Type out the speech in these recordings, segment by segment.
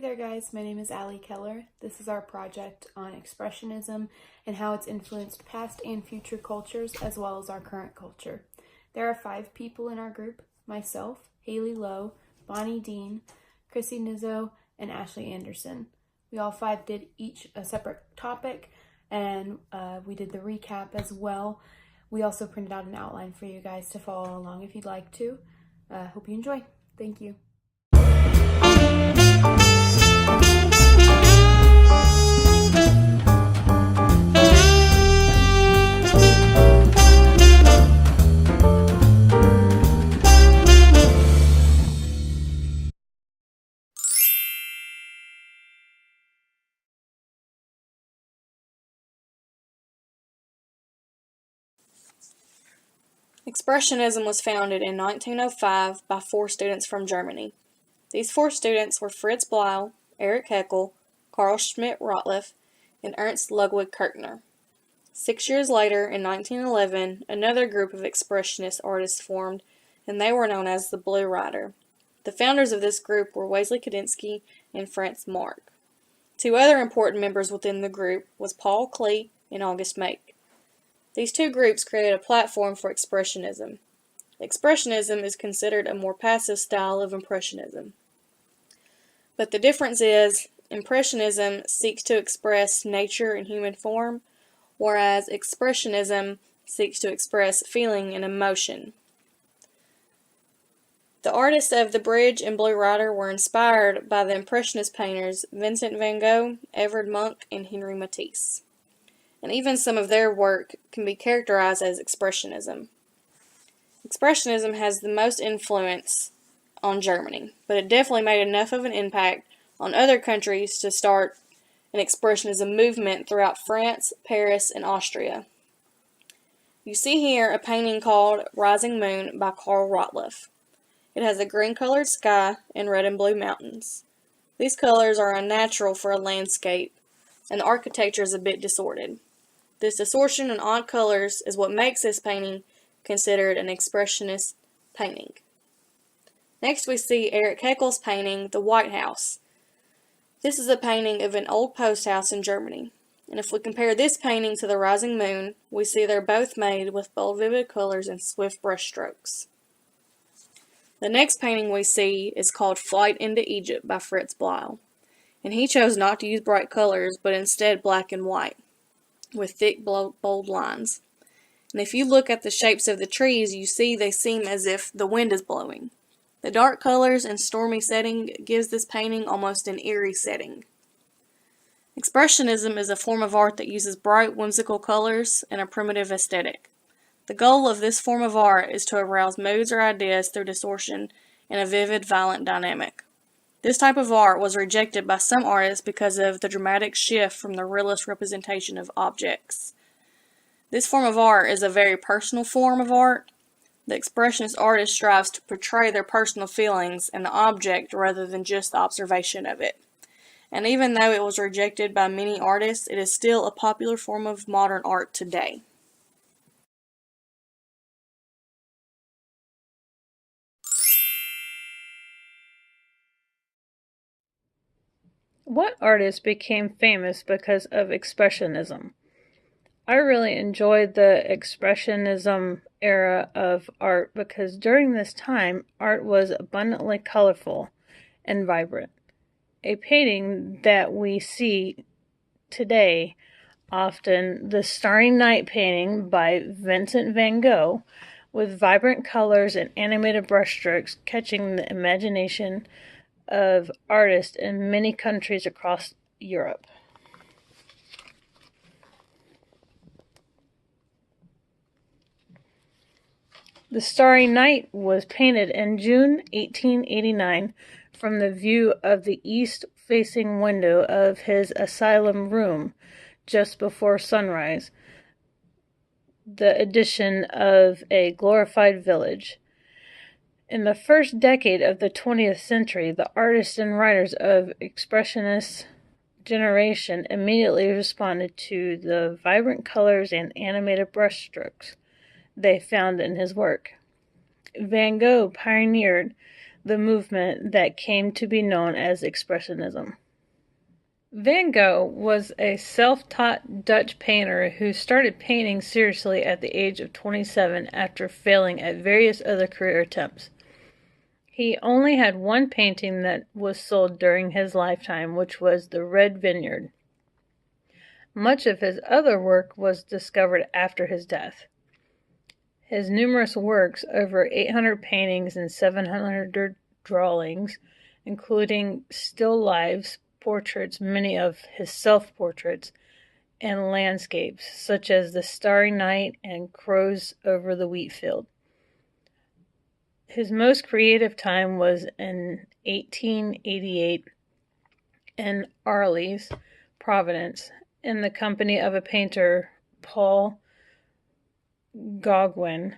there guys, my name is Allie Keller. This is our project on Expressionism and how it's influenced past and future cultures as well as our current culture. There are 5 people in our group: myself, Haley Lowe, Bonnie Dean, Chrissy Nizzo, and Ashley Anderson. We all 5 did each a separate topic, and we did the recap as well. We also printed out an outline for you guys to follow along if you'd like to. Hope you enjoy. Thank you. Expressionism was founded in 1905 by 4 students from Germany. These 4 students were Fritz Blau, Erich Heckel, Carl Schmidt-Rottluff, and Ernst Ludwig Kirchner. 6 years later, in 1911, another group of expressionist artists formed, and they were known as the Blue Rider. The founders of this group were Wassily Kandinsky and Franz Marc. 2 other important members within the group was Paul Klee and August Make. These 2 groups created a platform for Expressionism. Expressionism is considered a more passive style of Impressionism. But the difference is, Impressionism seeks to express nature in human form, whereas Expressionism seeks to express feeling and emotion. The artists of The Bridge and Blue Rider were inspired by the Impressionist painters Vincent van Gogh, Edvard Munch, and Henri Matisse. And even some of their work can be characterized as Expressionism. Expressionism has the most influence on Germany, but it definitely made enough of an impact on other countries to start an Expressionism movement throughout France, Paris, and Austria. You see here a painting called Rising Moon by Carl Rottluff. It has a green-colored sky and red and blue mountains. These colors are unnatural for a landscape, and the architecture is a bit disordered. This distortion and odd colors is what makes this painting considered an expressionist painting. Next we see Erich Heckel's painting, The White House. This is a painting of an old post house in Germany. And if we compare this painting to The Rising Moon, we see they're both made with bold vivid colors and swift brush strokes. The next painting we see is called Flight into Egypt by Fritz Blau. And he chose not to use bright colors, but instead black and white, with thick, bold lines. And if you look at the shapes of the trees, you see they seem as if the wind is blowing. The dark colors and stormy setting gives this painting almost an eerie setting. Expressionism is a form of art that uses bright, whimsical colors and a primitive aesthetic. The goal of this form of art is to arouse moods or ideas through distortion and a vivid, violent dynamic. This type of art was rejected by some artists because of the dramatic shift from the realist representation of objects. This form of art is a very personal form of art. The expressionist artist strives to portray their personal feelings in the object rather than just the observation of it. And even though it was rejected by many artists, it is still a popular form of modern art today. What artist became famous because of Expressionism? I really enjoyed the Expressionism era of art because during this time, art was abundantly colorful and vibrant. A painting that we see today, often the Starry Night painting by Vincent van Gogh, with vibrant colors and animated brushstrokes catching the imagination of artists in many countries across Europe. The Starry Night was painted in June 1889 from the view of the east-facing window of his asylum room just before sunrise, the addition of a glorified village. In the first decade of the 20th century, the artists and writers of Expressionist generation immediately responded to the vibrant colors and animated brushstrokes they found in his work. Van Gogh pioneered the movement that came to be known as Expressionism. Van Gogh was a self-taught Dutch painter who started painting seriously at the age of 27 after failing at various other career attempts. He only had one painting that was sold during his lifetime, which was The Red Vineyard. Much of his other work was discovered after his death. His numerous works, over 800 paintings and 700 drawings, including still lifes, portraits, many of his self-portraits, and landscapes, such as The Starry Night and Crows Over the Wheat Field. His most creative time was in 1888 in Arles, Providence, in the company of a painter, Paul Gauguin,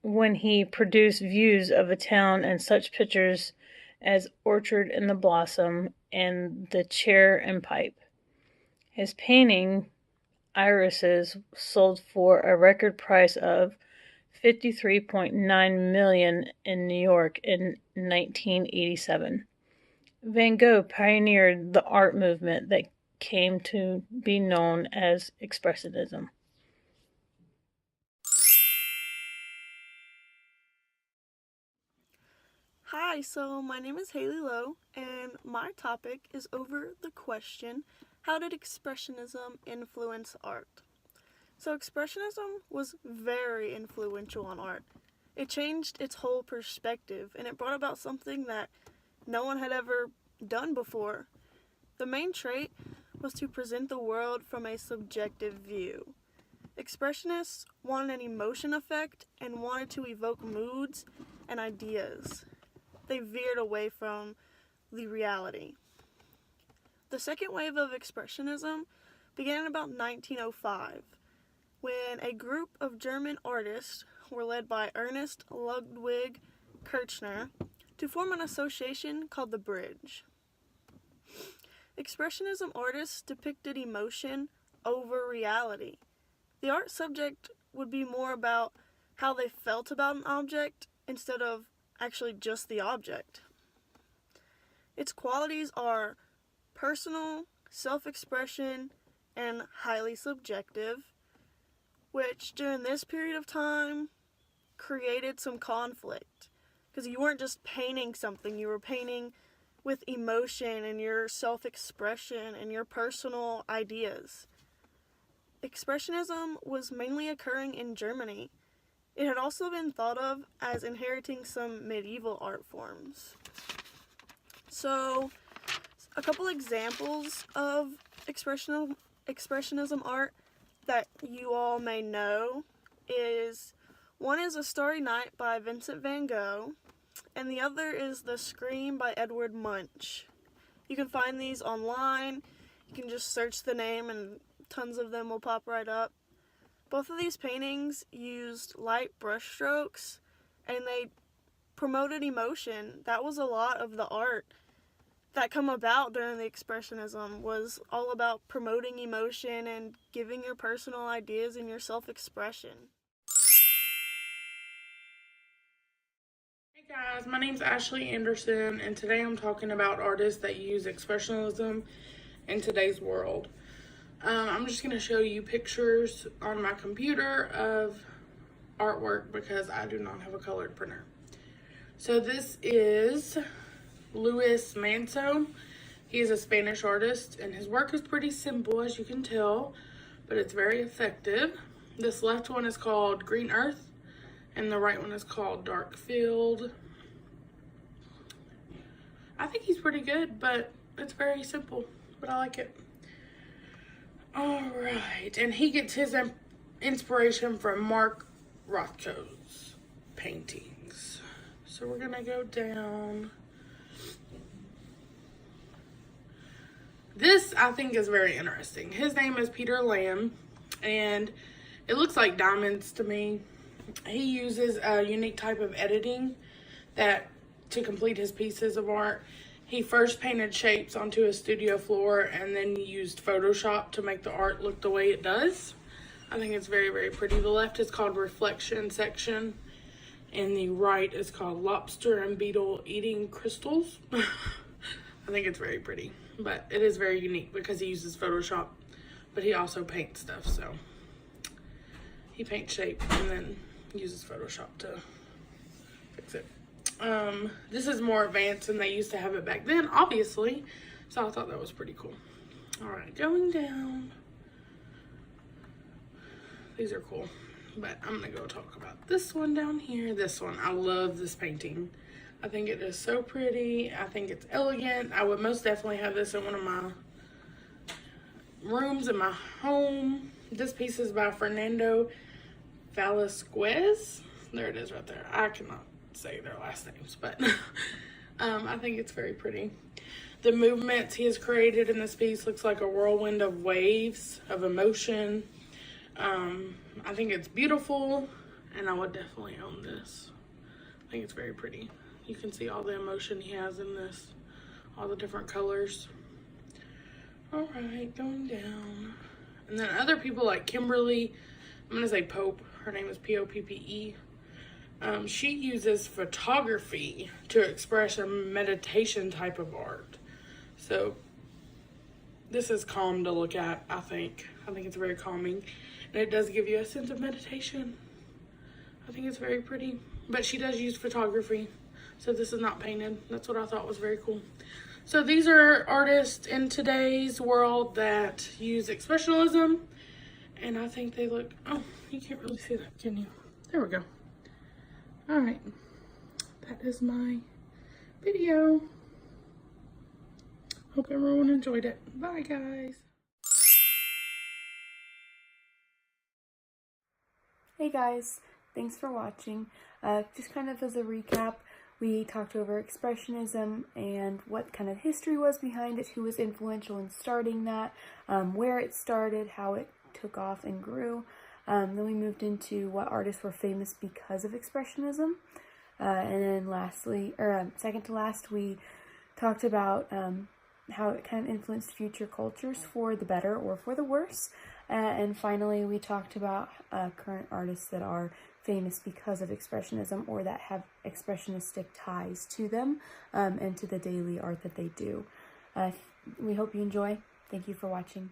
when he produced views of the town and such pictures as Orchard in the Blossom and The Chair and Pipe. His painting, Irises, sold for a record price of $53.9 million in New York in 1987. Van Gogh pioneered the art movement that came to be known as Expressionism. Hi, so my name is Haley Lowe, and my topic is over the question, how did Expressionism influence art? So Expressionism was very influential on art. It changed its whole perspective, and it brought about something that no one had ever done before. The main trait was to present the world from a subjective view. Expressionists wanted an emotion effect and wanted to evoke moods and ideas. They veered away from the reality. The second wave of Expressionism began in about 1905, when a group of German artists were led by Ernst Ludwig Kirchner to form an association called the Bridge. Expressionism artists depicted emotion over reality. The art subject would be more about how they felt about an object instead of actually just the object. Its qualities are personal, self-expression, and highly subjective, which during this period of time created some conflict, because you weren't just painting something, you were painting with emotion and your self-expression and your personal ideas. Expressionism was mainly occurring in Germany. It had also been thought of as inheriting some medieval art forms. So, a couple examples of Expressionism art that you all may know is, one is A Starry Night by Vincent van Gogh, and the other is The Scream by Edward Munch. You can find these online. You can just search the name and tons of them will pop right up. Both of these paintings used light brushstrokes and they promoted emotion. That was a lot of the art that come about during the Expressionism, was all about promoting emotion and giving your personal ideas and your self-expression. Hey guys, my name's Ashley Anderson, and today I'm talking about artists that use Expressionism in today's world. I'm just going to show you pictures on my computer of artwork because I do not have a colored printer. So this is Luis Manso. He is a Spanish artist, and his work is pretty simple, as you can tell, but it's very effective. This left one is called Green Earth, and the right one is called Dark Field. I think he's pretty good, but it's very simple, but I like it. All right, and he gets his inspiration from Mark Rothko's paintings. So we're gonna go down. This I think is very interesting. His name is Peter Lamb, and it looks like diamonds to me. He uses a unique type of editing to complete his pieces of art. He first painted shapes onto a studio floor and then used Photoshop to make the art look the way it does. I think it's very, very pretty. The left is called Reflection Section, and the right is called Lobster and Beetle Eating Crystals. I think it's very pretty, but it is very unique because he uses Photoshop, but he also paints stuff, so he paints shape and then uses Photoshop to fix it. This is more advanced than they used to have it back then, obviously, so I thought that was pretty cool. All right, going down. These are cool, but I'm gonna go talk about this one down here. This one, I love this painting. I think it is so pretty. I think it's elegant. I would most definitely have this in one of my rooms in my home. This piece is by Fernando Velasquez. There it is right there. I cannot say their last names, but I think it's very pretty. The movements he has created in this piece looks like a whirlwind of waves of emotion. I think it's beautiful, and I would definitely own this. I think it's very pretty. You can see all the emotion he has in this, all the different colors. All right, going down. And then other people like Kimberly, I'm gonna say Pope, her name is Poppe. She uses photography to express a meditation type of art. So this is calm to look at, I think. I think it's very calming. And it does give you a sense of meditation. I think it's very pretty. But she does use photography. So this is not painted. That's what I thought was very cool. So these are artists in today's world that use expressionism. And I think they look, oh, you can't really see that, can you? There we go. All right. That is my video. Hope everyone enjoyed it. Bye, guys. Hey guys, thanks for watching. Just kind of as a recap, we talked over Expressionism and what kind of history was behind it, who was influential in starting that, where it started, how it took off and grew. Then we moved into what artists were famous because of Expressionism. And then lastly, or second to last, we talked about how it kind of influenced future cultures for the better or for the worse. And finally, we talked about current artists that are famous because of Expressionism or that have expressionistic ties to them and to the daily art that they do. We hope you enjoy. Thank you for watching.